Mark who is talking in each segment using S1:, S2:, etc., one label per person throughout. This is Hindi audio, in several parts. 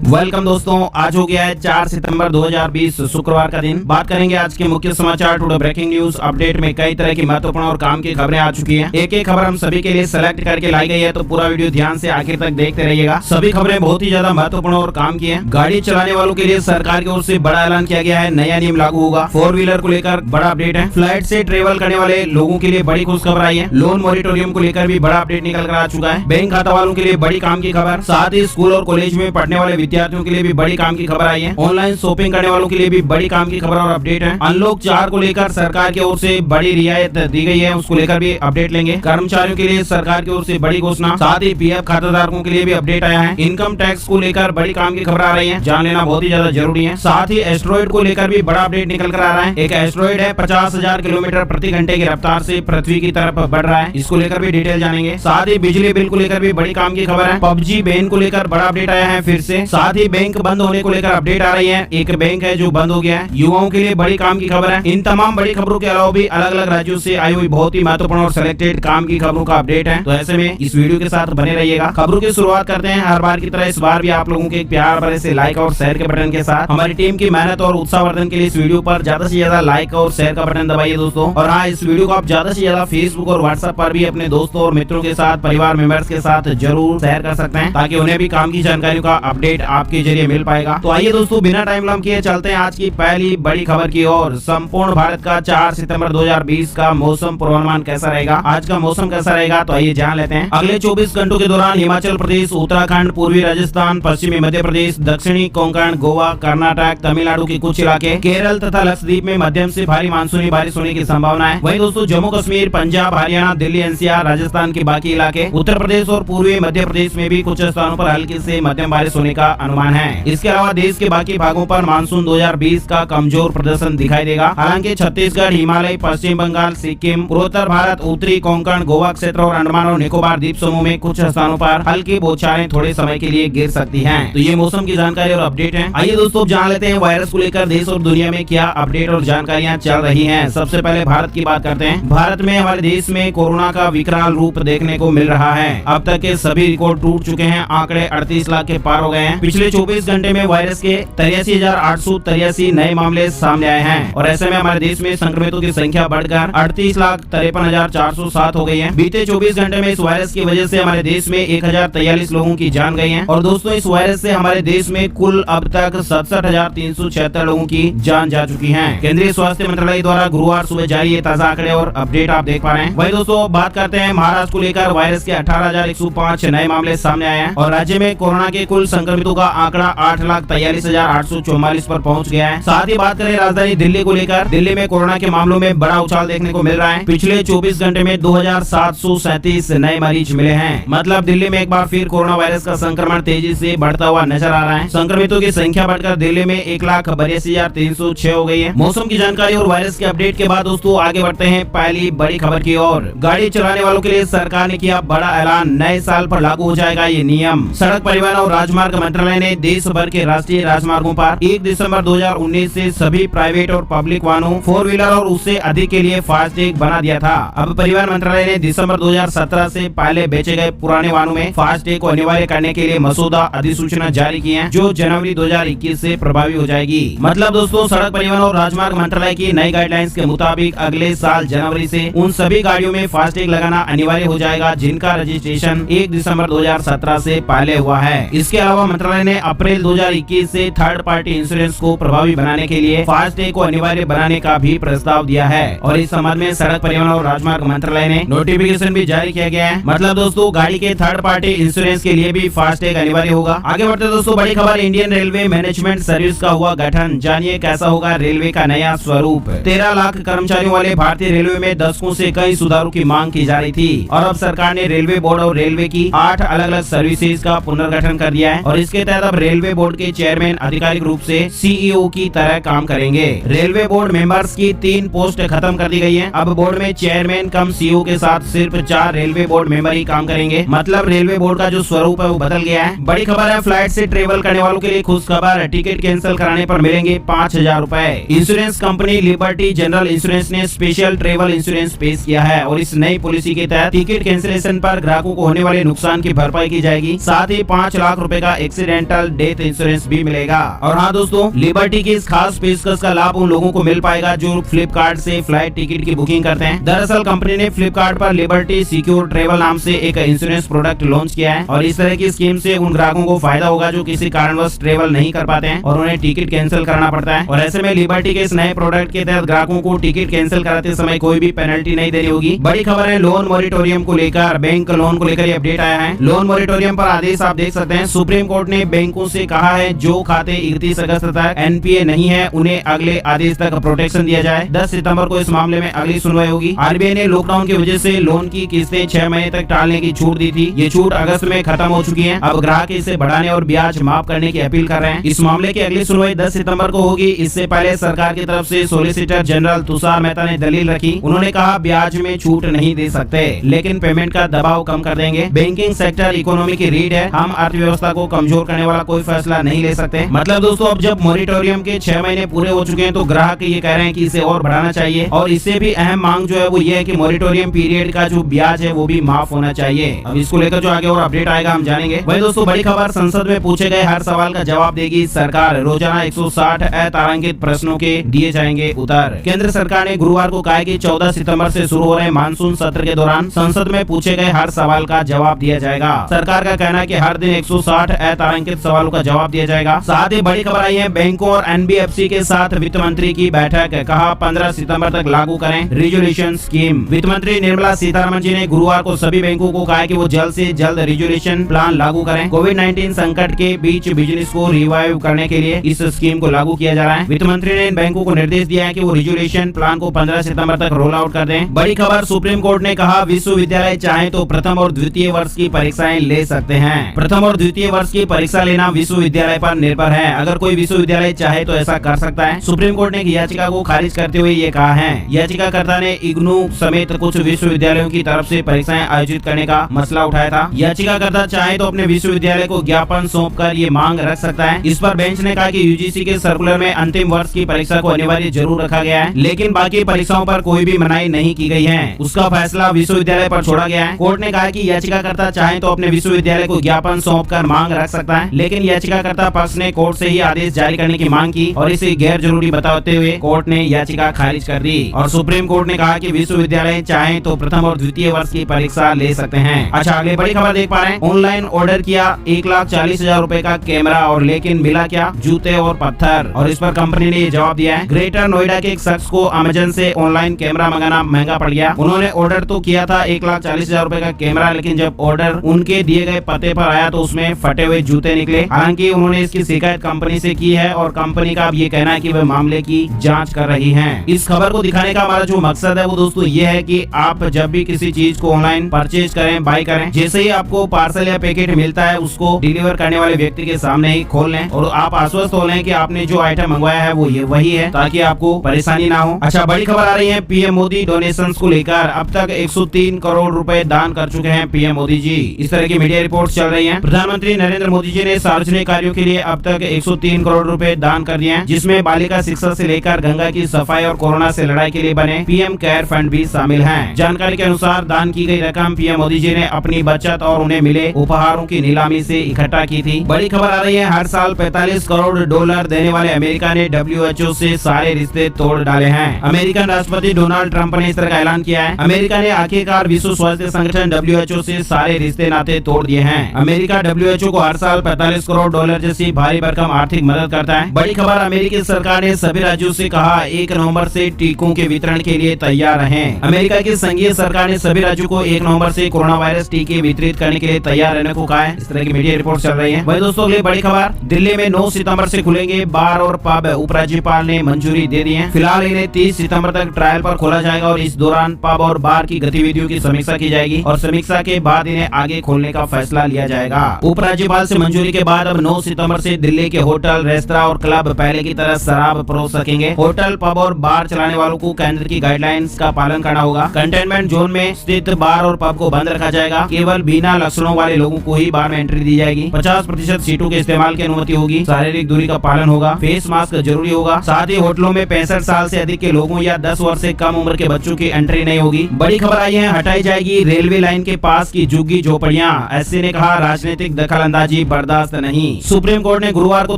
S1: वेलकम दोस्तों, आज हो गया है 4 सितंबर 2020 शुक्रवार का दिन। बात करेंगे आज के मुख्य समाचार, टुडे ब्रेकिंग न्यूज अपडेट में कई तरह की महत्वपूर्ण और काम की खबरें आ चुकी हैं। एक एक खबर हम सभी के लिए सेलेक्ट करके लाई गई है, तो पूरा वीडियो ध्यान से आखिर तक देखते रहिएगा। सभी खबरें बहुत ही ज्यादा महत्वपूर्ण और काम की है। गाड़ी चलाने वालों के लिए सरकार की ओर से बड़ा ऐलान किया गया है, नया नियम लागू होगा। 4 व्हीलर को लेकर बड़ा अपडेट है। फ्लाइट से ट्रेवल करने वाले लोगों के लिए बड़ी खुशखबर आई है। लोन मॉरिटोरियम को लेकर भी बड़ा अपडेट निकल कर आ चुका है। बैंक खाता वालों के लिए बड़ी काम की खबर, साथ ही स्कूल और कॉलेज में पढ़ने वाले विद्यार्थियों के लिए भी बड़ी काम की खबर आई है। ऑनलाइन शॉपिंग करने वालों के लिए भी बड़ी काम की खबर और अपडेट है। अनलॉक 4 को लेकर सरकार की ओर से बड़ी रियायत दी गई है, उसको लेकर भी अपडेट लेंगे। कर्मचारियों के लिए सरकार की ओर से बड़ी घोषणा, साथ ही पीएफ खाताधारकों के लिए भी अपडेट आया है। इनकम टैक्स को लेकर बड़ी काम की खबर आ रही है, जान लेना बहुत ही ज्यादा जरूरी है। साथ ही एस्ट्रॉइड को लेकर भी बड़ा अपडेट निकल कर आ रहा है। एक एस्ट्रॉइड है 50,000 किलोमीटर प्रति घंटे की रफ्तार से पृथ्वी की तरफ बढ़ रहा है, इसको लेकर भी डिटेल जानेंगे। साथ ही बिजली बिल को लेकर भी बड़ी काम की खबर है। पबजी बैन को लेकर बड़ा अपडेट आया है फिर से। साथ ही बैंक बंद होने को लेकर अपडेट आ रही है। एक बैंक है जो बंद हो गया है, युवाओं के लिए बड़ी काम की खबर है। इन तमाम बड़ी खबरों के अलावा भी अलग अलग राज्यों से आई हुई बहुत ही महत्वपूर्ण और सिलेक्टेड काम की खबरों का अपडेट है। तो ऐसे में इस वीडियो के साथ बने रहिएगा। खबरों की शुरुआत करते हैं हर बार की तरह इस बार भी आप लोगों के एक प्यार भरे से लाइक और शेयर के बटन के साथ। हमारी टीम की मेहनत और उत्साहवर्धन के लिए इस वीडियो पर ज्यादा से ज्यादा लाइक और शेयर का बटन दबाइए दोस्तों। और हाँ, इस वीडियो को आप ज्यादा से ज्यादा फेसबुक और व्हाट्सएप पर भी अपने दोस्तों और मित्रों के साथ, परिवार मेंबर्स के साथ जरूर शेयर कर सकते हैं, ताकि उन्हें भी काम की जानकारियों का अपडेट आपके जरिए मिल पाएगा। तो आइए दोस्तों, बिना टाइम लंब किए चलते हैं आज की पहली बड़ी खबर की ओर। संपूर्ण भारत का 4 सितंबर 2020 का मौसम पूर्वानुमान कैसा रहेगा, आज का मौसम कैसा रहेगा, तो आइए जान लेते हैं। अगले 24 घंटों के दौरान हिमाचल प्रदेश, उत्तराखंड, पूर्वी राजस्थान, पश्चिमी मध्य प्रदेश, दक्षिणी कोंकण, गोवा, कर्नाटक, तमिलनाडु के कुछ इलाके, केरल तथा लक्षद्वीप में मध्यम से भारी मानसूनी बारिश होने की संभावना है। वहीं दोस्तों जम्मू कश्मीर, पंजाब, हरियाणा, दिल्ली एनसीआर, राजस्थान के बाकी इलाके, उत्तर प्रदेश और पूर्वी मध्य प्रदेश में भी कुछ स्थानों पर हल्की से मध्यम बारिश होने का अनुमान है। इसके अलावा देश के बाकी भागों पर मानसून 2020 का कमजोर प्रदर्शन दिखाई देगा। हालांकि छत्तीसगढ़, हिमालय, पश्चिम बंगाल, सिक्किम, पूर्वोत्तर भारत, उत्तरी कोंकण, गोवा क्षेत्र और अंडमान और निकोबार द्वीप समूह में कुछ स्थानों पर हल्की बौछारें थोड़े समय के लिए गिर सकती हैं। तो ये मौसम की जानकारी और अपडेट है। आइए दोस्तों जान लेते हैं वायरस को लेकर देश और दुनिया में क्या अपडेट और जानकारियां चल रही हैं। सबसे पहले भारत की बात करते हैं। भारत में, हमारे देश में कोरोना का विकराल रूप देखने को मिल रहा है। अब तक के सभी रिकॉर्ड टूट चुके हैं। आंकड़े 38 लाख के पार हो गए हैं। पिछले 24 घंटे में वायरस के 83,883 नए मामले सामने आए हैं और ऐसे में हमारे देश में संक्रमितों की संख्या बढ़कर 38,53,407 हो गई है। बीते 24 घंटे में इस वायरस की वजह से हमारे देश में 1043 लोगों की जान गई है। और दोस्तों इस वायरस से हमारे देश में कुल अब तक 67,376 लोगों की जान जा चुकी है। केंद्रीय स्वास्थ्य मंत्रालय द्वारा गुरुवार सुबह जारी ये ताजा आंकड़े और अपडेट आप देख पा रहे हैं। वही दोस्तों बात करते हैं महाराष्ट्र को लेकर। वायरस के 18,105 नए मामले सामने आए हैं और राज्य में कोरोना के कुल संक्रमितों का आंकड़ा 8,43,844 पर पहुंच गया है। साथ ही बात करें राजधानी दिल्ली को लेकर। दिल्ली में कोरोना के मामलों में बड़ा उछाल देखने को मिल रहा है। पिछले 24 घंटे में 2,737 नए मरीज मिले हैं। मतलब दिल्ली में एक बार फिर कोरोना वायरस का संक्रमण तेजी से बढ़ता हुआ नजर आ रहा है। संक्रमितों की संख्या बढ़कर दिल्ली में 1,82,306 हो गई है। मौसम की जानकारी और वायरस के अपडेट के बाद दोस्तों आगे बढ़ते हैं पहली बड़ी खबर की ओर। गाड़ी चलाने वालों के लिए सरकार ने किया बड़ा ऐलान, नए साल पर लागू हो जाएगा ये नियम। सड़क परिवहन और राजमार्ग मंत्रालय ने देश भर के राष्ट्रीय राजमार्गों पर 1 दिसंबर 2019 से सभी प्राइवेट और पब्लिक वाहनों, 4 व्हीलर और उससे अधिक के लिए फास्टैग बना दिया था। अब परिवहन मंत्रालय ने दिसंबर 2017 से पहले बेचे गए पुराने वाहनों में फास्टैग को अनिवार्य करने के लिए मसौदा अधिसूचना जारी की है, जो जनवरी 2021 से प्रभावी हो जाएगी। मतलब दोस्तों सड़क परिवहन और राजमार्ग मंत्रालय की नई गाइडलाइंस के मुताबिक अगले साल जनवरी से उन सभी गाड़ियों में फास्टैग लगाना अनिवार्य हो जाएगा जिनका रजिस्ट्रेशन 1 दिसंबर 2017 से पहले हुआ है। इसके अलावा मंत्रालय ने अप्रैल 2021 से थर्ड पार्टी इंश्योरेंस को प्रभावी बनाने के लिए फास्टैग को अनिवार्य बनाने का भी प्रस्ताव दिया है और इस संबंध में सड़क परिवहन और राजमार्ग मंत्रालय ने नोटिफिकेशन भी जारी किया गया है। मतलब दोस्तों गाड़ी के थर्ड पार्टी इंश्योरेंस के लिए भी फास्टैग अनिवार्य होगा। आगे बढ़ते दोस्तों बड़ी खबर, इंडियन रेलवे मैनेजमेंट सर्विस का हुआ गठन। जानिए कैसा होगा रेलवे का नया स्वरूप। 13 लाख कर्मचारियों वाले भारतीय रेलवे में दशकों से कई सुधारों की मांग की जा रही थी और अब सरकार ने रेलवे बोर्ड और रेलवे की 8 अलग अलग सर्विसेज का पुनर्गठन कर दिया है और इसके तहत अब रेलवे बोर्ड के चेयरमैन आधिकारिक रूप से सीईओ की तरह काम करेंगे। रेलवे बोर्ड मेंबर्स की 3 पोस्ट खत्म कर दी गई है। अब बोर्ड में चेयरमैन कम सीईओ के साथ सिर्फ 4 रेलवे बोर्ड मेंबर ही काम करेंगे। मतलब रेलवे बोर्ड का जो स्वरूप है वो बदल गया है। बड़ी खबर है, फ्लाइट से ट्रेवल करने वालों के लिए खुश खबर। टिकट कैंसिल कराने पर मिलेंगे 5,000 रूपए। Insurance company liberty general insurance ने स्पेशल ट्रेवल इंश्योरेंस पेश किया है और इस नई पॉलिसी के तहत टिकट कैंसिलेशन पर ग्राहकों को होने वाले नुकसान की भरपाई की जाएगी। साथ ही 5 लाख रुपए का एक्सीडेंट एक्सीडेंटल डेथ इंश्योरेंस भी मिलेगा। और हाँ दोस्तों, लिबर्टी की इस खास पेशकश का लाभ उन लोगों को मिल पाएगा जो फ्लिपकार्ट से फ्लाइट टिकट की बुकिंग करते हैं। दरअसल कंपनी ने फ्लिपकार्ट पर लिबर्टी सिक्योर ट्रेवल नाम से एक इंश्योरेंस प्रोडक्ट लॉन्च किया है और इस तरह की स्कीम से उन ग्राहकों को फायदा होगा जो किसी कारणवश ट्रेवल नहीं कर पाते हैं और उन्हें टिकट कैंसिल करना पड़ता है। और ऐसे में लिबर्टी के इस नए प्रोडक्ट के तहत ग्राहकों को टिकट कैंसिल कराते समय कोई भी पेनल्टी नहीं देनी होगी। बड़ी खबर है लोन मॉरिटोरियम को लेकर, बैंक लोन को लेकर अपडेट आया है। लोन मॉरिटोरियम पर आदेश आप देख सकते हैं। सुप्रीम कोर्ट ने बैंकों से कहा है जो खाते 31 अगस्त तक एनपीए नहीं है उन्हें अगले आदेश तक प्रोटेक्शन दिया जाए। 10 सितंबर को इस मामले में अगली सुनवाई होगी। आरबीआई ने लॉकडाउन की वजह से लोन की किस्तें 6 महीने तक टालने की छूट दी थी। ये छूट अगस्त में खत्म हो चुकी है। अब ग्राहक इसे बढ़ाने और ब्याज माफ करने की अपील कर रहे हैं। इस मामले की अगली सुनवाई 10 सितंबर को होगी। इससे पहले सरकार की तरफ से सॉलिसिटर जनरल तुषार मेहता ने दलील रखी। उन्होंने कहा ब्याज में छूट नहीं दे सकते लेकिन पेमेंट का दबाव कम कर देंगे। बैंकिंग सेक्टर इकोनॉमी की रीढ़ है, हम अर्थव्यवस्था को कमजोर करने वाला कोई फैसला नहीं ले सकते। मतलब दोस्तों, अब जब मॉरिटोरियम के 6 महीने पूरे हो चुके हैं तो ग्राहक ये कह रहे हैं कि इसे और बढ़ाना चाहिए और इससे भी अहम मांग जो है वो ये है कि मॉरिटोरियम पीरियड का जो ब्याज है वो भी माफ होना चाहिए। अब इसको लेकर जो आगे और अपडेट आएगा हम जानेंगे। वही दोस्तों, बड़ी खबर, संसद में पूछे गए हर सवाल का जवाब देगी सरकार। रोजाना 160 अतारांकित प्रश्नों के दिए जाएंगे उत्तर। केंद्र सरकार ने गुरुवार को कहा कि 14 सितंबर से शुरू हो रहे मानसून सत्र के दौरान संसद में पूछे गए हर सवाल का जवाब दिया जाएगा। सरकार का कहना है कि हर दिन 160 अतारांकित सवालों का जवाब दिया जाएगा। साथ ही बड़ी खबर आई है, बैंकों और एनबीएफसी के साथ वित्त मंत्री की बैठक। कहा 15 सितंबर तक लागू करें रिजोल्यूशन स्कीम। वित्त मंत्री निर्मला सीतारमण जी ने गुरुवार को सभी बैंकों को कहा कि वो जल्द से जल्द रिजोल्यूशन प्लान लागू करें। कोविड-19 संकट के बीच बिजनेस को रिवाइव करने के लिए इस स्कीम को लागू किया जा रहा है। वित्त मंत्री ने इन बैंकों को निर्देश दिया है कि वो रिजोल्यूशन प्लान को 15 सितंबर तक रोल आउट कर दें। बड़ी खबर, सुप्रीम कोर्ट ने कहा विश्वविद्यालय चाहे तो प्रथम और द्वितीय वर्ष की परीक्षाएं ले सकते हैं। प्रथम और द्वितीय वर्ष की परीक्षा लेना विश्वविद्यालय पर निर्भर है। अगर कोई विश्वविद्यालय चाहे तो ऐसा कर सकता है। सुप्रीम कोर्ट ने याचिका को खारिज करते हुए ये कहा है। याचिकाकर्ता ने इग्नू समेत कुछ विश्वविद्यालयों की तरफ से परीक्षाएं आयोजित करने का मसला उठाया था। याचिकाकर्ता चाहे तो अपने विश्वविद्यालय को ज्ञापन सौंपकर ये मांग रख सकता है। इस पर बेंच ने कहा कि यूजीसी के सर्कुलर में अंतिम वर्ष की परीक्षा को अनिवार्य जरूर रखा गया है लेकिन बाकी परीक्षाओं पर कोई भी मनाही नहीं की गई है। उसका फैसला विश्वविद्यालय पर छोड़ा गया है। कोर्ट ने कहा कि याचिकाकर्ता चाहे तो अपने विश्वविद्यालय को ज्ञापन सौंपकर मांग रख सकता है लेकिन याचिकाकर्ता पक्ष ने कोर्ट से ही आदेश जारी करने की मांग की और इसे गैर जरूरी बताते हुए कोर्ट ने याचिका खारिज कर दी। और सुप्रीम कोर्ट ने कहा कि विश्वविद्यालय चाहे तो प्रथम और द्वितीय वर्ष की परीक्षा ले सकते हैं। अच्छा, अगली बड़ी खबर देख पा रहे हैं। ऑनलाइन ऑर्डर किया 1,40,000 रुपए का कैमरा और लेकिन मिला क्या, जूते और पत्थर। और इस पर कंपनी ने ये जवाब दिया है। ग्रेटर नोएडा के एक शख्स को अमेजन से ऑनलाइन कैमरा मंगाना महंगा पड़ गया। उन्होंने ऑर्डर तो किया था 1,40,000 रुपए का कैमरा लेकिन जब ऑर्डर उनके दिए गए पते पर आया तो उसमें फटे हुए जूते निकले। हालांकि उन्होंने इसकी शिकायत कंपनी से की है और कंपनी का अब ये कहना है कि वह मामले की जांच कर रही है। इस खबर को दिखाने का हमारा जो मकसद है वो दोस्तों ये है कि आप जब भी किसी चीज को ऑनलाइन परचेज करें, बाय करें, जैसे ही आपको पार्सल या पैकेट मिलता है उसको डिलीवर करने वाले व्यक्ति के सामने ही खोल लें और आप आश्वस्त हो लें कि आपने जो आइटम मंगवाया है वो ये वही है ताकि आपको परेशानी ना हो। अच्छा, बड़ी खबर आ रही है पीएम मोदी डोनेशंस को लेकर। अब तक 103 करोड़ रुपए दान कर चुके हैं पीएम मोदी जी। इस तरह की मीडिया रिपोर्ट्स चल रही हैं। प्रधानमंत्री नरेंद्र मोदी जी ने सार्वजनिक कार्यों के लिए अब तक 103 करोड़ रुपए दान कर दिए हैं जिसमें बालिका शिक्षा से लेकर गंगा की सफाई और कोरोना से लड़ाई के लिए बने पीएम केयर फंड भी शामिल हैं। जानकारी के अनुसार दान की गई रकम पीएम मोदी जी ने अपनी बचत और उन्हें मिले उपहारों की नीलामी से इकट्ठा की थी। बड़ी खबर आ रही है, हर साल 45 करोड़ डॉलर देने वाले अमेरिका ने WHO से सारे रिश्ते तोड़ डाले हैं। अमेरिकन राष्ट्रपति डोनाल्ड ट्रंप ने इस तरह का ऐलान किया है। अमेरिका ने आखिरकार विश्व स्वास्थ्य संगठन WHO से सारे रिश्ते नाते तोड़ दिए हैं। अमेरिका WHO को हर साल 45 करोड़ डॉलर जैसी भारी भरकम आर्थिक मदद करता है। बड़ी खबर, अमेरिकी सरकार ने सभी राज्यों से कहा 1 नवंबर से टीकों के वितरण के लिए तैयार रहें। अमेरिका की संघीय सरकार ने सभी राज्यों को 1 नवंबर से कोरोना वायरस टीके वितरित करने के लिए तैयार रहने को कहा है। इस तरह की मीडिया रिपोर्ट चल रही है। वही दोस्तों, अगली बड़ी खबर, दिल्ली में 9 सितंबर से खुलेंगे बार और पब। उपराज्यपाल ने मंजूरी दे दी है। फिलहाल इन्हें 30 सितंबर तक ट्रायल पर खोला जाएगा और इस दौरान पब और बार की गतिविधियों की समीक्षा की जाएगी और समीक्षा के बाद इन्हें आगे खोलने का फैसला लिया जाएगा। उपराज्यपाल से मंजूरी के बाद अब 9 सितंबर से दिल्ली के होटल, रेस्तरां और क्लब पहले की तरह शराब परोस सकेंगे। होटल, पब और बार चलाने वालों को केंद्र की गाइडलाइंस का पालन करना होगा। कंटेनमेंट जोन में स्थित बार और पब को बंद रखा जाएगा। केवल बिना लक्षणों वाले लोगों को ही बार में एंट्री दी जाएगी। 50% सीटों के इस्तेमाल की अनुमति होगी। शारीरिक दूरी का पालन होगा। फेस मास्क जरूरी होगा। साथ ही होटलों में 65 साल से अधिक के लोगों या 10 वर्ष से कम उम्र के बच्चों की एंट्री नहीं होगी। बड़ी खबर आई है, हटाई जाएगी रेलवे लाइन के पास की झुग्गी झोपड़ियां। एससी ने कहा राजनीतिक दखलंदाजी बढ़ बर्दाश्त नहीं। सुप्रीम कोर्ट ने गुरुवार को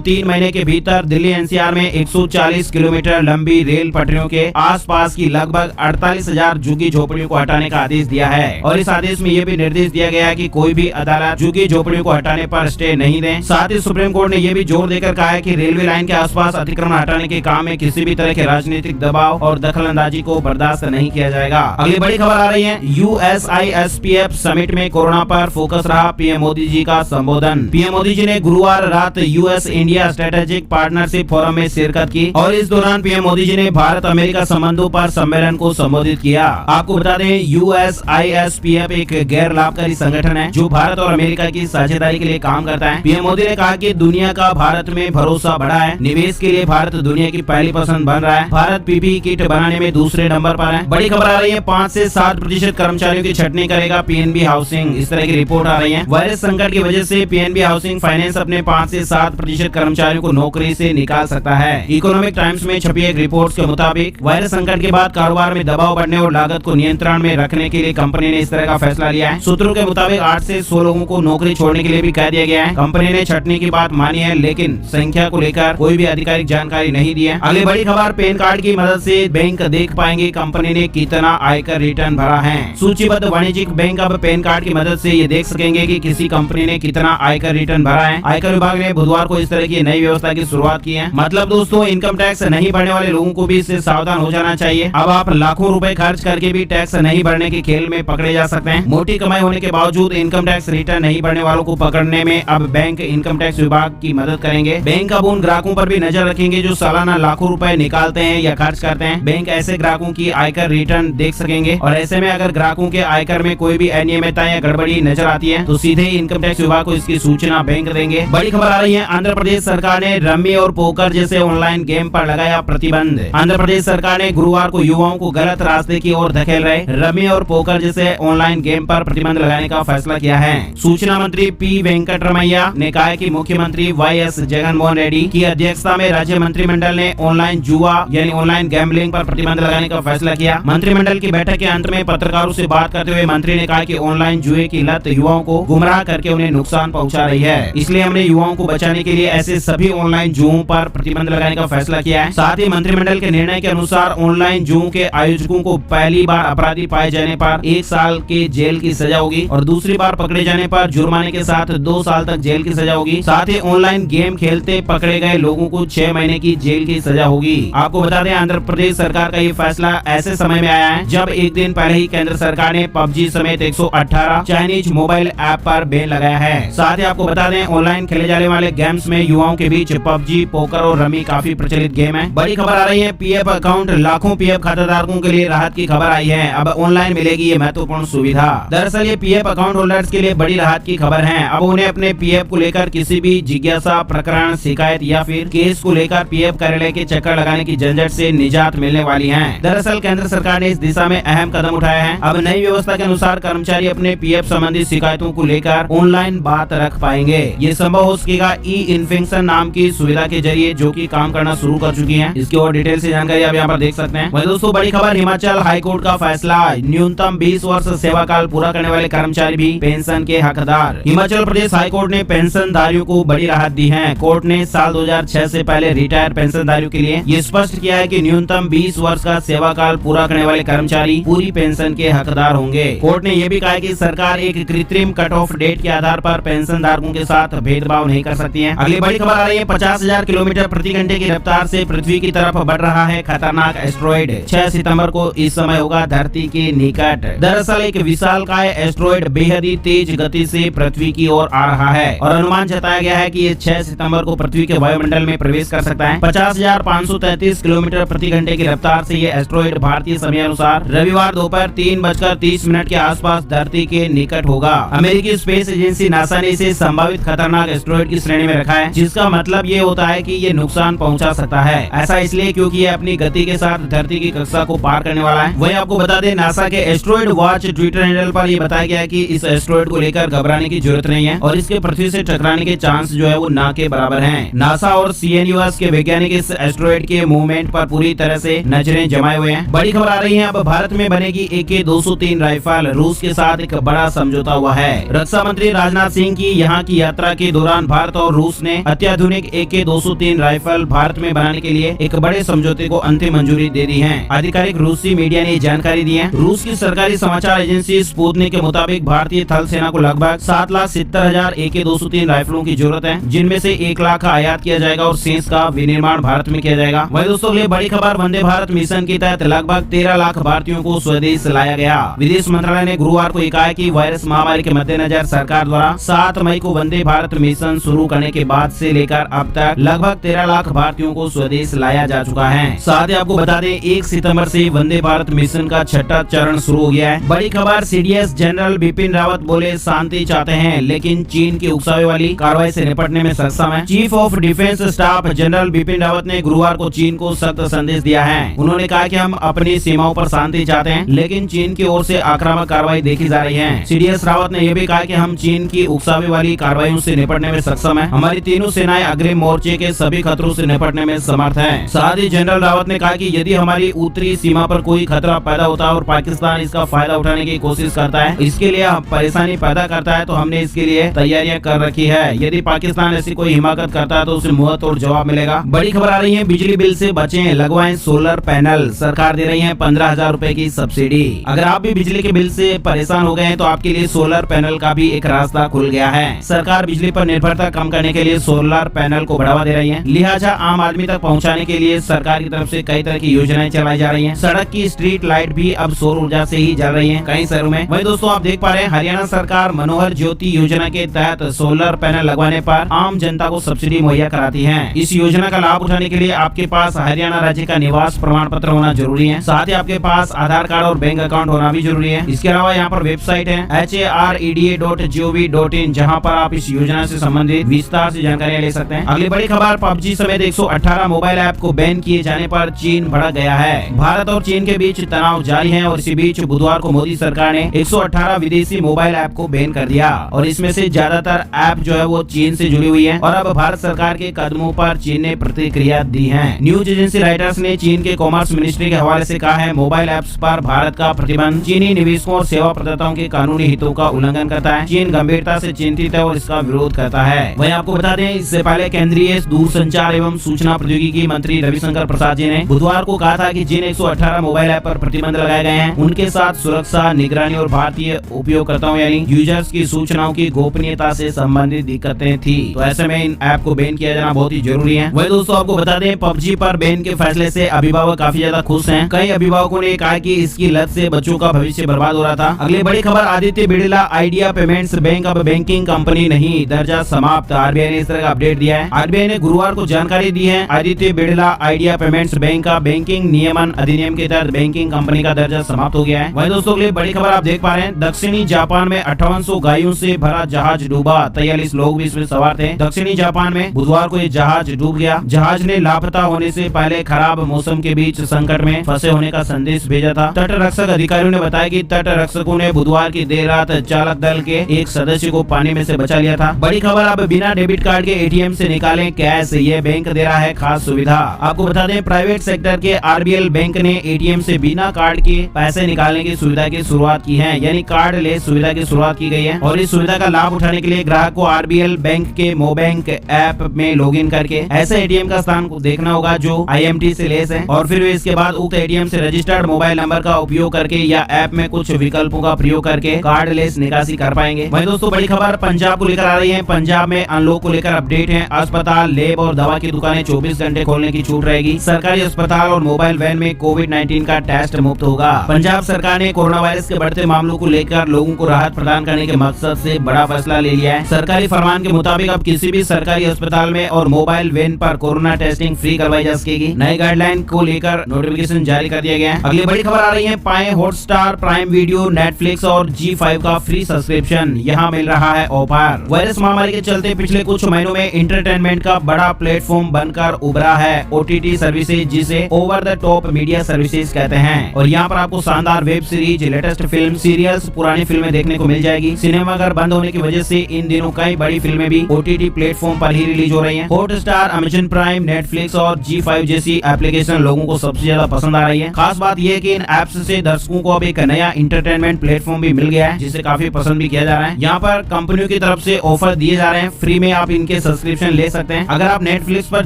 S1: 3 महीने के भीतर दिल्ली एनसीआर में 140 किलोमीटर लंबी रेल पटरियों के आसपास की लगभग 48,000 झुग्गी झोपड़ियों को हटाने का आदेश दिया है और इस आदेश में यह भी निर्देश दिया गया है कि कोई भी अदालत झुग्गी झोपड़ियों को हटाने पर स्टे नहीं दे। साथ ही सुप्रीम कोर्ट ने यह भी जोर देकर कहा है कि रेलवे लाइन के आसपास अतिक्रमण हटाने के काम में किसी भी तरह के राजनीतिक दबाव और दखलंदाजी को बर्दाश्त नहीं किया जाएगा। अगली बड़ी खबर आ रही है, USISPF समिट में कोरोना पर फोकस रहा पीएम मोदी जी का संबोधन। पीएम मोदी जी ने गुरुवार रात US India strategic partnership forum में शिरकत की और इस दौरान पीएम मोदी जी ने भारत अमेरिका संबंधों पर सम्मेलन को संबोधित किया। आपको बता दें, USISPF एक गैर लाभकारी संगठन है जो भारत और अमेरिका की साझेदारी के लिए काम करता है। पीएम मोदी ने कहा कि दुनिया का भारत में भरोसा बढ़ा है, निवेश के लिए भारत दुनिया की पहली पसंद बन रहा है, भारत PPE किट बनाने में दूसरे नंबर पर है। बड़ी खबर आ रही है, 5 से 7% कर्मचारियों की छटनी करेगा PNB हाउसिंग, इस तरह की रिपोर्ट आ रही है। वायरस संकट की वजह से PNB हाउसिंग फाइनेंस अपने 5 से 7% कर्मचारियों को नौकरी से निकाल सकता है। इकोनॉमिक टाइम्स में छपी एक रिपोर्ट के मुताबिक वायरस संकट के बाद कारोबार में दबाव बढ़ने और लागत को नियंत्रण में रखने के लिए कंपनी ने इस तरह का फैसला लिया है। सूत्रों के मुताबिक 8 से 100 लोगों को नौकरी छोड़ने के लिए भी कह दिया गया है। कंपनी ने छटनी की बात मानी है, लेकिन संख्या को लेकर कोई भी आधिकारिक जानकारी नहीं दी है। अगली बड़ी खबर, पैन कार्ड की मदद से बैंक देख पाएंगे कंपनी ने कितना आयकर रिटर्न भरा है। सूचीबद्ध वाणिज्यिक बैंक अब पैन कार्ड की मदद से ये देख सकेंगे कि किसी कंपनी ने कितना आयकर रिटर्न भरा है। आयकर विभाग ने बुधवार को इस तरह की नई व्यवस्था की शुरुआत की है। मतलब दोस्तों, इनकम टैक्स नहीं भरने वाले लोगों को भी इससे सावधान हो जाना चाहिए। अब आप लाखों रुपए खर्च करके भी टैक्स नहीं भरने के खेल में पकड़े जा सकते हैं। मोटी कमाई होने के बावजूद इनकम टैक्स रिटर्न नहीं भरने वालों को पकड़ने में अब बैंक इनकम टैक्स विभाग की मदद करेंगे। बैंक अब उन ग्राहकों पर भी नजर रखेंगे जो सालाना लाखों रुपए निकालते हैं या खर्च करते हैं। बैंक ऐसे ग्राहकों की आयकर रिटर्न देख सकेंगे और ऐसे में अगर ग्राहकों के आयकर में कोई भी अनियमितता या गड़बड़ी नजर आती है तो सीधे इनकम टैक्स विभाग को इसकी सूचना बैंक देंगे। बड़ी खबर आ रही है, आंध्र प्रदेश सरकार ने रम्मी और पोकर जैसे ऑनलाइन गेम पर लगाया प्रतिबंध। आंध्र प्रदेश सरकार ने गुरुवार को युवाओं को गलत रास्ते की ओर धकेल रहे रम्मी और पोकर जैसे ऑनलाइन गेम पर प्रतिबंध लगाने का फैसला किया है। सूचना मंत्री P वेंकटरमैया ने कहा कि मुख्यमंत्री YS जगनमोहन रेड्डी की अध्यक्षता में राज्य मंत्रिमंडल ने ऑनलाइन जुआ यानी ऑनलाइन गैम्बलिंग पर प्रतिबंध लगाने का फैसला किया। मंत्रिमंडल की बैठक के अंत में पत्रकारों से बात करते हुए मंत्री ने कहा कि ऑनलाइन जुए की लत युवाओं को गुमराह करके उन्हें नुकसान पहुंचा रही है, इसलिए हमने युवाओं को बचाने के लिए ऐसे सभी ऑनलाइन जुओं पर प्रतिबंध लगाने का फैसला किया है। साथ ही मंत्रिमंडल के निर्णय के अनुसार ऑनलाइन जुओं के आयोजकों को पहली बार अपराधी पाए जाने पर 1 साल के जेल की सजा होगी और दूसरी बार पकड़े जाने पर जुर्माने के साथ 2 साल तक जेल की सजा होगी। साथ ही ऑनलाइन गेम खेलते पकड़े गए लोगों को 6 महीने की जेल की सजा होगी। आपको बता दें, आंध्र प्रदेश सरकार का ये फैसला ऐसे समय में आया है जब एक दिन पहले ही केंद्र सरकार ने PUBG समेत 118 चाइनीज मोबाइल ऐप पर बैन लगाया है। साथ ही आपको बता दें, ऑनलाइन खेले जाने वाले गेम्स में युवाओं के बीच PUBG, पोकर और रमी काफी प्रचलित गेम है। बड़ी खबर आ रही है, PF अकाउंट लाखों PF खाताधारकों के लिए राहत की खबर आई है। अब ऑनलाइन मिलेगी ये महत्वपूर्ण सुविधा। दरअसल ये PF अकाउंट होल्डर्स के लिए बड़ी राहत की खबर है। अब उन्हें अपने PF को लेकर किसी भी जिज्ञासा, प्रकरण, शिकायत या फिर केस को लेकर PF कार्यालय के चक्कर लगाने की झंझट से निजात मिलने वाली है। दरअसल केंद्र सरकार ने इस दिशा में अहम कदम उठाया है। अब नई व्यवस्था के अनुसार कर्मचारी अपने PF संबंधी शिकायतों को लेकर ऑनलाइन बात रख पाएंगे। ये संभव हो सकेगा ई-इन्फेक्शन नाम की सुविधा के जरिए, जो कि काम करना शुरू कर चुकी है। इसकी और डिटेल से जानकारी आप यहाँ पर देख सकते हैं। वही दोस्तों, बड़ी खबर, हिमाचल हाईकोर्ट का फैसला, न्यूनतम 20 वर्ष सेवा काल पूरा करने वाले कर्मचारी भी पेंशन के हकदार। हिमाचल प्रदेश हाईकोर्ट ने पेंशनधारियों को बड़ी राहत दी है। कोर्ट ने साल 2006 से पहले रिटायर पेंशनधारियों के लिए ये स्पष्ट किया है कि न्यूनतम 20 वर्ष का सेवा काल पूरा करने वाले कर्मचारी पूरी पेंशन के हकदार होंगे। कोर्ट ने यह भी कहा कि सरकार एक कृत्रिम कट ऑफ डेट के आधार पर पेंशन धारकों के साथ भेदभाव नहीं कर सकती है। अगली बड़ी खबर आ रही है, 50,000 किलोमीटर प्रति घंटे की रफ्तार से पृथ्वी की तरफ बढ़ रहा है खतरनाक एस्ट्रॉइड। 6 सितंबर को इस समय होगा धरती के निकट। दरअसल एक विशालकाय एस्ट्रॉइड बेहद ही तेज गति से पृथ्वी की ओर आ रहा है और अनुमान जताया गया है कि ये 6 सितंबर को पृथ्वी के वायुमंडल में प्रवेश कर सकता है। 50,533 किलोमीटर प्रति घंटे की रफ्तार से ये एस्ट्रॉइड भारतीय समय अनुसार रविवार दोपहर 3:30 के आसपास धरती के निकट होगा। अमेरिकी स्पेस एजेंसी नासा ने इसे संभावित खतरनाक एस्ट्रॉइड की श्रेणी में रखा है, जिसका मतलब ये होता है कि ये नुकसान पहुंचा सकता है। ऐसा इसलिए क्योंकि ये अपनी गति के साथ धरती की कक्षा को पार करने वाला है। वहीं आपको बता दें, नासा के एस्ट्रॉइड वॉच ट्विटर हैंडल पर ये बताया गया है कि इस एस्ट्रॉइड को लेकर घबराने की जरूरत नहीं है और इसके पृथ्वी से टकराने के चांस जो है वो ना के बराबर हैं। नासा और CNUS के वैज्ञानिक इस एस्ट्रॉइड के मूवमेंट पर पूरी तरह से नजरें जमाए हुए हैं। बड़ी खबर आ रही है, अब भारत में बनेगी AK-203 राइफल। रूस के साथ एक बड़ा समझौता हुआ है। रक्षा मंत्री राजनाथ सिंह की यहाँ की की यात्रा के दौरान भारत और रूस ने अत्याधुनिक AK-203 राइफल भारत में बनाने के लिए एक बड़े समझौते को अंतिम मंजूरी दे दी है। आधिकारिक रूसी मीडिया ने जानकारी दी है। रूस की सरकारी समाचार एजेंसी स्पुतनिक के मुताबिक भारतीय थल सेना को लगभग 7,70,000 AK-203 राइफलों की जरूरत है, जिनमें से 1 लाख का आयात किया जाएगा और शेष का विनिर्माण भारत में किया जाएगा। वही दोस्तों अगली बड़ी खबर, वंदे भारत मिशन के तहत लगभग 13 लाख भारतीयों को स्वदेश लाया गया। विदेश मंत्रालय ने गुरुवार को कहा है कि वायरस महामारी के मद्देनजर सरकार द्वारा 7 मई को वंदे भारत मिशन शुरू करने के बाद से लेकर अब तक लगभग 13 लाख भारतीयों को स्वदेश लाया जा चुका है। साथ ही आपको बता दें 1 सितंबर से वंदे भारत मिशन का 6वां चरण शुरू हो गया है। बड़ी खबर, CDS जनरल बिपिन रावत बोले शांति चाहते हैं लेकिन चीन की उकसावे वाली कार्रवाई से निपटने में सक्षम है। Chief of defence staff general Bipin Rawat ने गुरुवार को चीन को सख्त संदेश दिया है। उन्होंने कहा कि हम अपनी सीमाओं पर शांति चाहते हैं लेकिन चीन की ओर से आक्रामक कार्रवाई देखी जा रही है। CDS रावत ने यह भी कहा कि हम चीन की उकसावे वाली कार्रवाइयों से निपटने में सक्षम है। हमारी तीनों सेनाएं अग्रिम मोर्चे के सभी खतरों से निपटने में समर्थ हैं। साथ ही जनरल रावत ने कहा कि यदि हमारी उत्तरी सीमा पर कोई खतरा पैदा होता है और पाकिस्तान इसका फायदा उठाने की कोशिश करता है, इसके लिए परेशानी पैदा करता है, तो हमने इसके लिए तैयारियां कर रखी है। यदि पाकिस्तान ऐसी कोई हिमाकत करता है तो उसे मुंह तोड़ जवाब मिलेगा। बड़ी खबर आ रही है, बिजली बिल से बचें, लगवाएं सोलर पैनल। सरकार दे रही है 15,000 रूपए की सब्सिडी। अगर आप भी बिजली के बिल से परेशान हो गए हैं तो आपके लिए सोलर पैनल का भी एक रास्ता खुल गया है। सरकार बिजली पर निर्भरता कम करने के लिए सोलर पैनल को बढ़ावा दे रही है। लिहाजा आम आदमी तक पहुंचाने के लिए सरकार की तरफ से कई तरह की योजनाएं चलाई जा रही हैं। सड़क की स्ट्रीट लाइट भी अब सौर ऊर्जा से ही जल रही है कई शहरों में। वहीं दोस्तों आप देख पा रहे हैं हरियाणा सरकार मनोहर ज्योति योजना के तहत सोलर पैनल लगवाने पर आम जनता को सब्सिडी मुहैया कराती है। इस योजना का लाभ उठाने के लिए आपके पास हरियाणा राज्य का निवास प्रमाण पत्र होना जरूरी है। साथ ही आपके पास आधार कार्ड और बैंक अकाउंट होना भी जरूरी है। इसके अलावा यहाँ पर वेबसाइट है HAREDA.gov.in, जहाँ पर आप इस योजना से संबंधित विस्तार से जानकारियाँ ले सकते हैं। अगली बड़ी खबर, PUBG समेत 118 मोबाइल ऐप को बैन किए जाने पर चीन भड़क गया है। भारत और चीन के बीच तनाव जारी है और इसी बीच बुधवार को मोदी सरकार ने 118 विदेशी मोबाइल ऐप को बैन कर दिया और इसमें से ज्यादातर ऐप जो है वो चीन से जुड़ी हुई है। और अब भारत सरकार के कदमों पर चीन ने प्रतिक्रिया दी है। न्यूज एजेंसी रॉयटर्स ने चीन के कॉमर्स मिनिस्ट्री के हवाले से कहा है, मोबाइल ऐप्स पर भारत का प्रतिबंध चीनी निवेशकों और सेवा प्रदाताओं के कानूनी हितों का उल्लंघन करता है। चीन गंभीरता से चिंतित है और इसका विरोध करता है। वहीं आपको बता दें, इससे पहले केंद्रीय दूरसंचार एवं सूचना प्रौद्योगिकी मंत्री रविशंकर प्रसाद जी ने बुधवार को कहा था कि जिन 118 मोबाइल ऐप पर प्रतिबंध लगाए गए हैं उनके साथ सुरक्षा, निगरानी और भारतीय उपयोगकर्ताओं यानी यूजर्स की सूचनाओं की गोपनीयता से संबंधित दिक्कतें थी। तो ऐसे में इन ऐप को बैन किया जाना बहुत ही जरूरी है। वही दोस्तों आपको बता दें, PUBG पर बैन के फैसले से अभिभावक काफी ज्यादा खुश हैं। कई अभिभावकों ने कहा कि इसकी लत से बच्चों का भविष्य बर्बाद हो रहा था। अगली बड़ी खबर, Aditya Birla idea payments bank अब बैंकिंग कंपनी नहीं, दर्जा समाप्त। RBI ने इस तरह का अपडेट दिया है। RBI ने गुरुवार को जानकारी दी है, Aditya Birla idea payments bank का बैंकिंग नियमन अधिनियम के तहत बैंकिंग कंपनी का दर्जा समाप्त हो गया है। वहीं दोस्तों अगली बड़ी खबर आप देख पा रहे हैं, दक्षिणी जापान में 5800 गायों से भरा जहाज डूबा, 43 लोग भी इसमें सवार थे। दक्षिणी जापान में बुधवार को ये जहाज डूब गया। जहाज ने लापता होने से पहले खराब मौसम के बीच संकट में फंसे होने का संदेश भेजा था। तट रक्षक अधिकारियों ने बताया कि तट रक्षकों ने बुधवार की देर रात चालक दल के एक सदस्य को पानी में से बचा लिया था। बड़ी खबर, अब बिना डेबिट कार्ड के ATM से निकालें कैश, ये बैंक दे रहा है खास सुविधा। आपको बता दें, प्राइवेट सेक्टर के RBL बैंक ने ATM से बिना कार्ड के पैसे निकालने की सुविधा की शुरुआत की है, यानी कार्ड लेस सुविधा की शुरुआत की गई है। और इस सुविधा का लाभ उठाने के लिए ग्राहक को RBL बैंक के मोबैंक ऐप में लॉगिन करके ऐसे ATM का स्थान को देखना होगा जो IMT से लेस है और फिर वे इसके बाद उक्त ATM से रजिस्टर्ड मोबाइल नंबर का उपयोग करके या ऐप में कुछ विकल्पों का प्रयोग करके कार्ड लेस निकासी कर पाएंगे। वहीं दोस्तों बड़ी खबर पंजाब को लेकर आ रही है। पंजाब में अनलॉक को लेकर अपडेट है। अस्पताल, लैब और दवा की दुकानें 24 घंटे खोलने की छूट रहेगी। सरकारी अस्पताल और मोबाइल वैन में कोविड-19 का टेस्ट मुफ्त होगा। पंजाब सरकार ने कोरोना वायरस के बढ़ते मामलों को लेकर लोगों को राहत प्रदान करने के मकसद से बड़ा फैसला ले लिया है। सरकारी फरमान के मुताबिक अब किसी भी सरकारी अस्पताल में और मोबाइल वैन पर कोरोना टेस्टिंग फ्री करवाई जा सकेगी। नई गाइडलाइन को लेकर नोटिफिकेशन जारी कर दिया गया है। अगली बड़ी खबर आ रही है, पाएं हॉटस्टार, प्राइम वीडियो, नेटफ्लिक्स और G5 का फ्री सब्सक्रिप्शन, यहाँ मिल रहा है ऑफर। वायरस महामारी के चलते पिछले कुछ महीनों में इंटरटेनमेंट का बड़ा प्लेटफॉर्म बनकर उभरा है OTT सर्विसेज, जिसे over the top media services कहते हैं। और यहाँ पर आपको शानदार web series, latest film, serials, पुरानी फिल्में देखने को मिल जाएगी। सिनेमाघर बंद होने की वजह से इन दिनों कई बड़ी फिल्में भी OTT प्लेटफॉर्म पर ही रिलीज हो रही हैं। हॉटस्टार, अमेज़न प्राइम, नेटफ्लिक्स और G5 जैसी एप्लीकेशन लोगों को सबसे ज्यादा पसंद आ रही है। खास बात यह है कि इन एप्स से दर्शकों को अब एक नया इंटरटेनमेंट प्लेटफॉर्म भी मिल गया है, जिसे काफी पसंद भी किया जा रहा है। यहाँ पर कंपनियों की तरफ से ऑफर दिए जा रहे हैं, फ्री में आप इनके सब्सक्रिप्शन ले सकते हैं। अगर आप नेटफ्लिक्स पर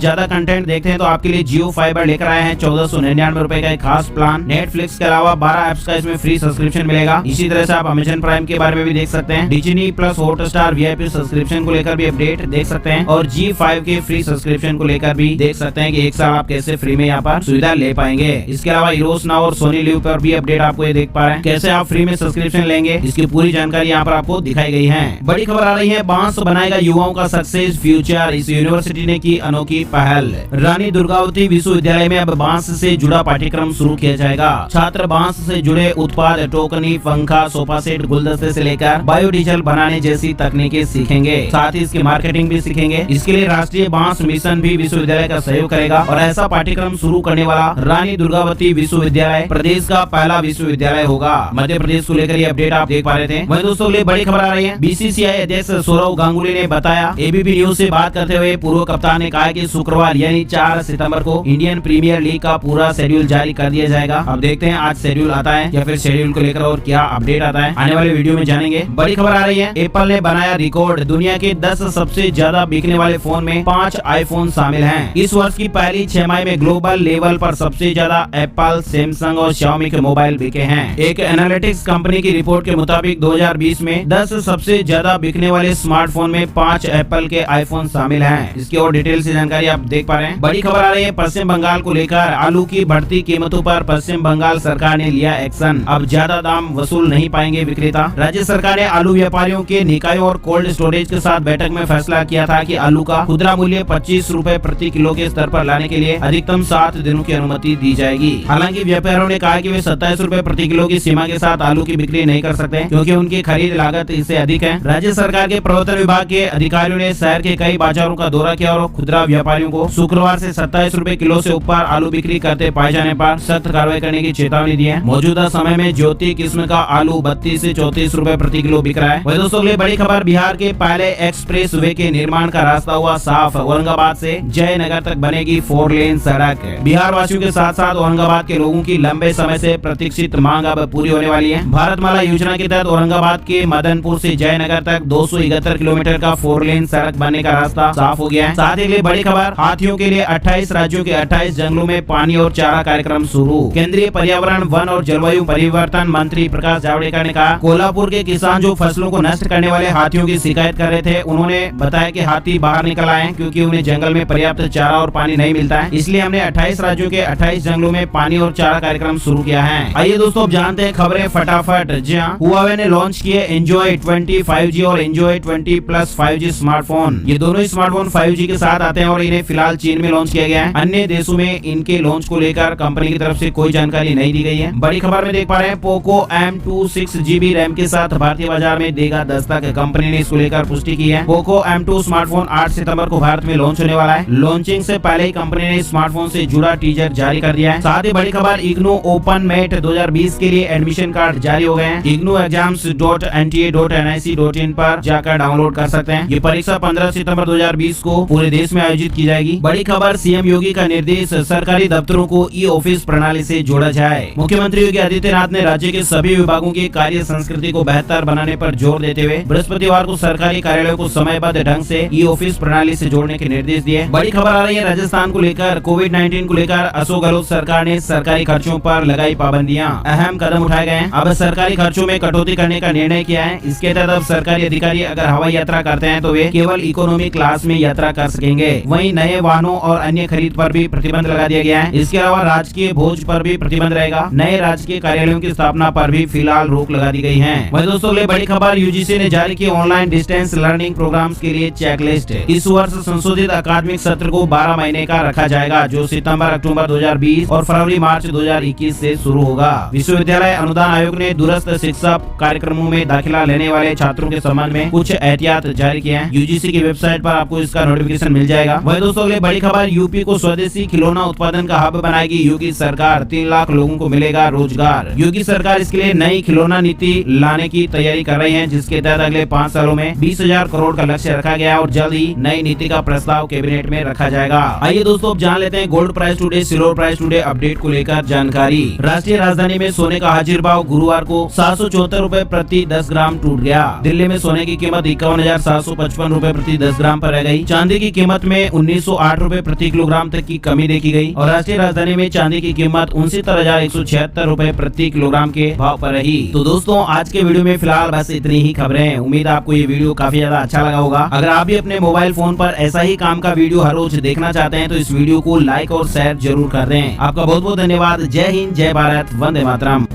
S1: ज्यादा कंटेंट देखते हैं तो आपके लिए जियो फाइबर लेकर आए हैं 1499 रुपए का एक खास प्लान। नेटफ्लिक्स के अलावा 12 ऐप्स का इसमें फ्री सब्सक्रिप्शन मिलेगा। इसी तरह से आप अमेजन प्राइम के बारे में भी देख सकते हैं। Disney plus Hotstar VIP subscription को लेकर भी अपडेट देख सकते हैं और G5 के फ्री सब्सक्रिप्शन को लेकर भी देख सकते हैं कि एक साल आप कैसे फ्री में यहाँ पर सुविधा ले पाएंगे। इसके अलावा हीरोज नाउ और सोनी लिव पर भी अपडेट आपको ये देख पा रहे हैं, कैसे आप फ्री में सब्सक्रिप्शन लेंगे, इसकी पूरी जानकारी यहाँ पर आपको दिखाई गई है। बड़ी खबर आ रही है, बांस बनाएगा युवाओं का सक्सेस फ्यूचर। इस यूनिवर्सिटी ने की अनोखी पहल। रानी दुर्गावती विश्वविद्यालय में अब बांस से जुड़ा पाठ्यक्रम शुरू किया जाएगा। छात्र बांस से जुड़े उत्पाद, टोकनी, पंखा, सोफा सेट, गुलदस्ते से लेकर बायोडीजल बनाने जैसी तकनीकें सीखेंगे। साथ ही इसकी मार्केटिंग भी सीखेंगे। इसके लिए राष्ट्रीय बांस मिशन भी विश्वविद्यालय का सहयोग करेगा और ऐसा पाठ्यक्रम शुरू करने वाला रानी दुर्गावती विश्वविद्यालय प्रदेश का पहला विश्वविद्यालय होगा। मध्य प्रदेश को लेकर ये अपडेट आप देख पा रहे थे। वहीं दोस्तों लिए बड़ी खबर आ रही है, बीसीसीआई अध्यक्ष सौरव गांगुली ने बताया, एबीपी न्यूज से बात करते हुए पूर्व कप्तान ने कहा कि शुक्रवार यानी 4 सितंबर को इंडियन प्रीमियर लीग का पूरा शेड्यूल जारी कर दिया जाएगा। अब देखते हैं आज शेड्यूल आता है या फिर शेड्यूल को लेकर और क्या अपडेट आता है, आने वाले वीडियो में जानेंगे। बड़ी खबर आ रही है, एप्पल ने बनाया रिकॉर्ड। दुनिया के 10 सबसे ज्यादा बिकने वाले फोन में 5 आईफोन शामिल हैं। इस वर्ष की पहली 6 माह में ग्लोबल लेवल पर सबसे ज्यादा एप्पल, सैमसंग और Xiaomi के मोबाइल बिके हैं। एक एनालिटिक्स कंपनी की रिपोर्ट के मुताबिक 2020 में 10 सबसे ज्यादा बिकने वाले स्मार्टफोन में 5 एप्पल के आईफोन शामिल हैं। इसकी और डिटेल से जानकारी आप देख पा रहे हैं। बड़ी खबर आ रही है, पश्चिम बंगाल को लेकर आलू की बढ़ती कीमतों पर पश्चिम बंगाल सरकार ने लिया एक्शन। अब ज्यादा दाम वसूल नहीं पाएंगे विक्रेता। राज्य सरकार ने आलू व्यापारियों के निकायों और कोल्ड स्टोरेज के साथ बैठक में फैसला किया था कि आलू का खुदरा मूल्य 25 रुपए प्रति किलो के स्तर पर लाने के लिए अधिकतम 7 दिनों की अनुमति दी जाएगी। हालांकि व्यापारियों ने कहा कि वे 27 रुपए प्रति किलो की सीमा के साथ आलू की बिक्री नहीं कर सकते क्योंकि उनकी खरीद लागत इससे अधिक है। राज्य सरकार के प्रवर्तन विभाग के अधिकारियों ने शहर के कई बाजारों का दौरा किया और खुदरा व्यापारियों को शुक्रवार से 27 रुपए किलो से ऊपर आलू बिक्री करते पाए जाने पर सख्त कार्रवाई करने की चेतावनी दी है। मौजूदा समय में ज्योति किस्म का आलू 32 से 34 रुपए प्रति किलो बिक रहा है। वही दोस्तों लिए बड़ी खबर, बिहार के पहले एक्सप्रेस वे के निर्माण का रास्ता हुआ साफ। औरंगाबाद से जयनगर तक बनेगी 4 लेन सड़क। बिहार वासियों के साथ साथ औरंगाबाद के लोगों की लंबे समय से प्रतीक्षित मांग अब पूरी होने वाली है। भारतमाला योजना के तहत औरंगाबाद के मदनपुर से जयनगर तक 271 किलोमीटर का 4 लेन सड़क बनने का रास्ता साफ हो गया है। साथ ही बड़ी खबर, हाथियों के लिए 28 राज्यों के 28 जंगलों में पानी और चारा कार्यक्रम शुरू। केंद्रीय पर्यावरण, वन और जलवायु परिवर्तन मंत्री प्रकाश जावड़ेकर ने कहा, कोल्हापुर के किसान जो फसलों को नष्ट करने वाले हाथियों की शिकायत कर रहे थे, उन्होंने बताया कि हाथी बाहर निकल आए हैं क्योंकि उन्हें जंगल में पर्याप्त चारा और पानी नहीं मिलता है। इसलिए हमने 28 राज्यों के 28 जंगलों में पानी और चारा कार्यक्रम शुरू किया है। आइए दोस्तों अब जानते हैं खबरें फटाफट। जी हाँ, हुआवे ने लॉन्च किए एंजॉय 20 5G और एंजॉय 20 प्लस 5G स्मार्टफोन। ये दोनों ही स्मार्टफोन 5G के साथ आते हैं और इन्हें फिलहाल चीन में लॉन्च किया गया है। अन्य देशों में इनके लॉन्च को लेकर कंपनी की तरफ से कोई जानकारी नहीं दी गई है। बड़ी खबर में देख पा रहे हैं, पोको M2 6GB रैम के साथ भारतीय बाजार में देगा दस्तक। कंपनी ने इसको लेकर पुष्टि की है। पोको M2 स्मार्टफोन 8 सितंबर को भारत में लॉन्च होने वाला है। लॉन्चिंग से पहले ही कंपनी ने स्मार्टफोन से जुड़ा टीजर जारी कर दिया है। साथ ही बड़ी खबर, इग्नू ओपन मेट 2020 के लिए एडमिशन कार्ड जारी हो गए हैं। ignuexams.nta.nic.in पर जाकर डाउनलोड कर सकते हैं। ये परीक्षा 15 सितंबर 2020 को पूरे देश में आयोजित की जाएगी। बड़ी खबर, सीएम योगी का निर्देश, सरकारी दफ्तरों को ई ऑफिस प्रणाली से जोड़ा जाए। मुख्यमंत्री योगी आदित्यनाथ ने राज्य के सभी विभागों की कार्य संस्कृति को बेहतर बनाने पर जोर देते हुए बृहस्पतिवार को सरकारी कार्यालयों को समयबद्ध ढंग से ई ऑफिस प्रणाली से जोड़ने के निर्देश दिए। बड़ी खबर आ रही है, राजस्थान को लेकर, कोविड-19 को लेकर अशोक गहलोत सरकार ने सरकारी खर्चों पर लगाई पाबंदियां। अहम कदम उठाए गए हैं। अब सरकारी खर्चों में कटौती करने का निर्णय किया है। इसके तहत अब सरकारी अधिकारी अगर हवाई यात्रा करते हैं तो वे केवल इकोनॉमी क्लास में यात्रा कर सकेंगे। वहीं नए वाहनों और अन्य खरीद पर भी प्रतिबंध लगा दिया गया है। इसके अलावा राजकीय भोज पर भी प्रतिबंध रहेगा। नए राजकीय कार्यालयों की स्थापना पर भी फिलहाल रोक लगा दी गई है। वहीं दोस्तों लिए बड़ी खबर, यूजीसी ने जारी की ऑनलाइन डिस्टेंस लर्निंग प्रोग्राम्स के लिए चेकलिस्ट। इस वर्ष संशोधित अकादमिक सत्र को 12 महीने का रखा जाएगा, जो सितंबर अक्टूबर 2020 और फरवरी मार्च 2021 से शुरू होगा। विश्वविद्यालय अनुदान आयोग ने दूरस्थ शिक्षा कार्यक्रमों में दाखिला लेने वाले छात्रों के संबंध में कुछ एहतियात जारी किए हैं। यूजीसी की वेबसाइट पर आपको इसका नोटिफिकेशन मिल जाएगा। वही दोस्तों अगले बड़ी खबर, यूपी को स्वदेशी खिलौना उत्पादन का हब बनाएगी योगी सरकार। 3 लाख लोगों को मिलेगा रोजगार। योगी सरकार इसके लिए नई खिलौना नीति लाने की तैयारी कर रही है, जिसके तहत अगले 5 सालों में 20,000 करोड़ का लक्ष्य रखा गया है और जल्द ही नई नीति का प्रस्ताव कैबिनेट में रखा जाएगा। आइए दोस्तों अब जान लेते हैं gold price today, silver price today update को लेकर जानकारी। राष्ट्रीय राजधानी में सोने का हाजिर भाव गुरुवार को 774 रुपए प्रति 10 ग्राम टूट गया। दिल्ली में सोने की कीमत 51,755 रूपए प्रति 10 ग्राम पर रह गई। चांदी की कीमत में 1908 रूपए प्रति किलोग्राम तक की कमी देखी गई और राष्ट्रीय राजधानी में चांदी की कीमत 69,176 रूपए प्रति किलोग्राम के भाव पर रही। तो दोस्तों आज के वीडियो में फिलहाल बस इतनी ही खबरें। उम्मीद है आपको ये वीडियो काफी ज्यादा अच्छा लगा होगा। अगर आप भी अपने मोबाइल फोन पर ऐसा ही काम का वीडियो हर रोज देखना चाहते हैं तो इस वीडियो को लाइक और शेयर जरूर कर दें। आपका बहुत बहुत धन्यवाद। जय हिंद, जय भारत, वंदे मातरम।